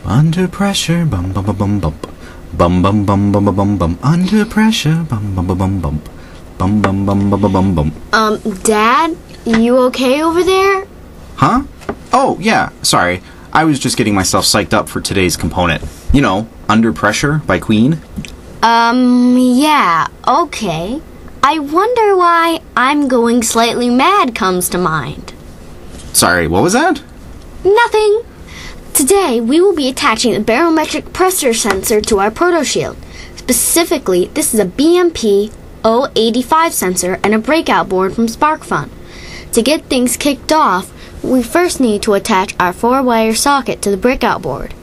Under pressure, bum bum bum bum bump. Bum bum bum bum bum bum bum. Under pressure, bum bum bum bum bump. Bum bum bum bum bum bum bum. Dad, you okay over there? Huh? Oh, yeah, sorry. I was just getting myself psyched up for today's component. You know, Under Pressure by Queen. Yeah, okay. I wonder why I'm going slightly mad comes to mind. Sorry, what was that? Nothing. Today, we will be attaching the barometric pressure sensor to our Proto Shield. Specifically, this is a BMP 085 sensor and a breakout board from SparkFun. To get things kicked off, we first need to attach our 4-wire socket to the breakout board.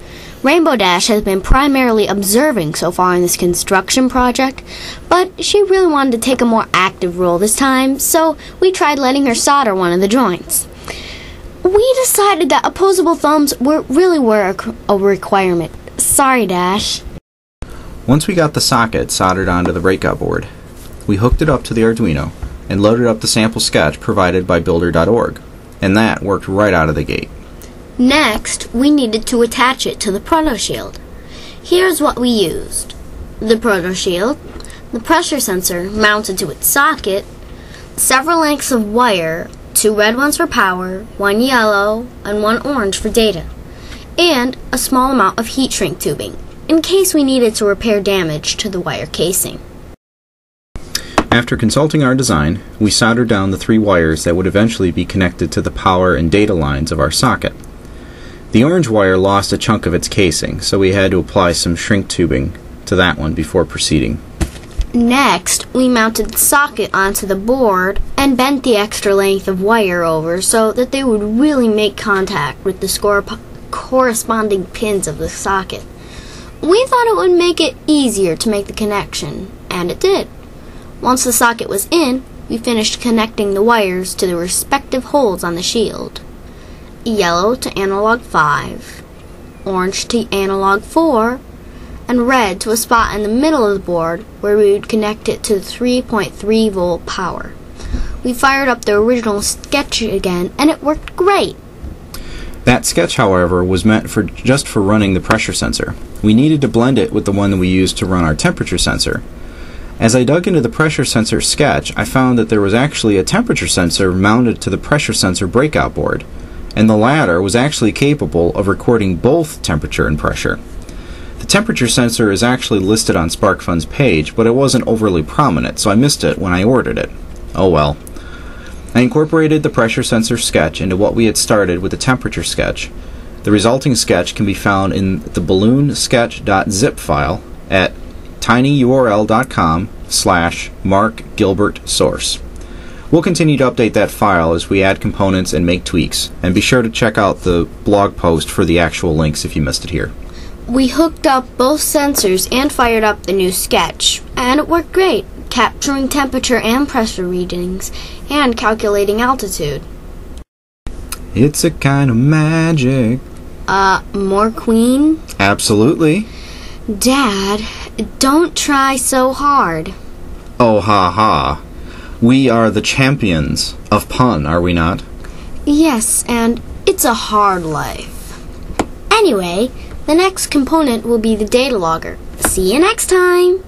Rainbow Dash has been primarily observing so far in this construction project, but she really wanted to take a more active role this time, so we tried letting her solder one of the joints. We decided that opposable thumbs really were a requirement. Sorry, Dash. Once we got the socket soldered onto the breakout board, we hooked it up to the Arduino and loaded up the sample sketch provided by builder.org, and that worked right out of the gate. Next, we needed to attach it to the Proto Shield. Here's what we used. The Proto Shield, the pressure sensor mounted to its socket, several lengths of wire, 2 red ones for power, 1 yellow, and 1 orange for data, and a small amount of heat shrink tubing, in case we needed to repair damage to the wire casing. After consulting our design, we soldered down the 3 wires that would eventually be connected to the power and data lines of our socket. The orange wire lost a chunk of its casing, so we had to apply some shrink tubing to that one before proceeding. Next, we mounted the socket onto the board and bent the extra length of wire over so that they would really make contact with the corresponding pins of the socket. We thought it would make it easier to make the connection, and it did. Once the socket was in, we finished connecting the wires to the respective holes on the shield. Yellow to analog 5, orange to analog 4, and red to a spot in the middle of the board where we would connect it to the 3.3 volt power. We fired up the original sketch again, and it worked great. That sketch, however, was meant just for running the pressure sensor. We needed to blend it with the one that we used to run our temperature sensor. As I dug into the pressure sensor sketch, I found that there was actually a temperature sensor mounted to the pressure sensor breakout board, and the latter was actually capable of recording both temperature and pressure. The temperature sensor is actually listed on SparkFun's page, but it wasn't overly prominent, so I missed it when I ordered it. Oh well. I incorporated the pressure sensor sketch into what we had started with the temperature sketch. The resulting sketch can be found in the balloonsketch.zip file at tinyurl.com/markgilbertsource. We'll continue to update that file as we add components and make tweaks, and be sure to check out the blog post for the actual links if you missed it here. We hooked up both sensors and fired up the new sketch, and it worked great, capturing temperature and pressure readings, and calculating altitude. It's a kind of magic. More Queen? Absolutely. Dad, don't try so hard. Oh, ha ha. We are the champions of pun, are we not? Yes, and it's a hard life. Anyway, the next component will be the data logger. See you next time!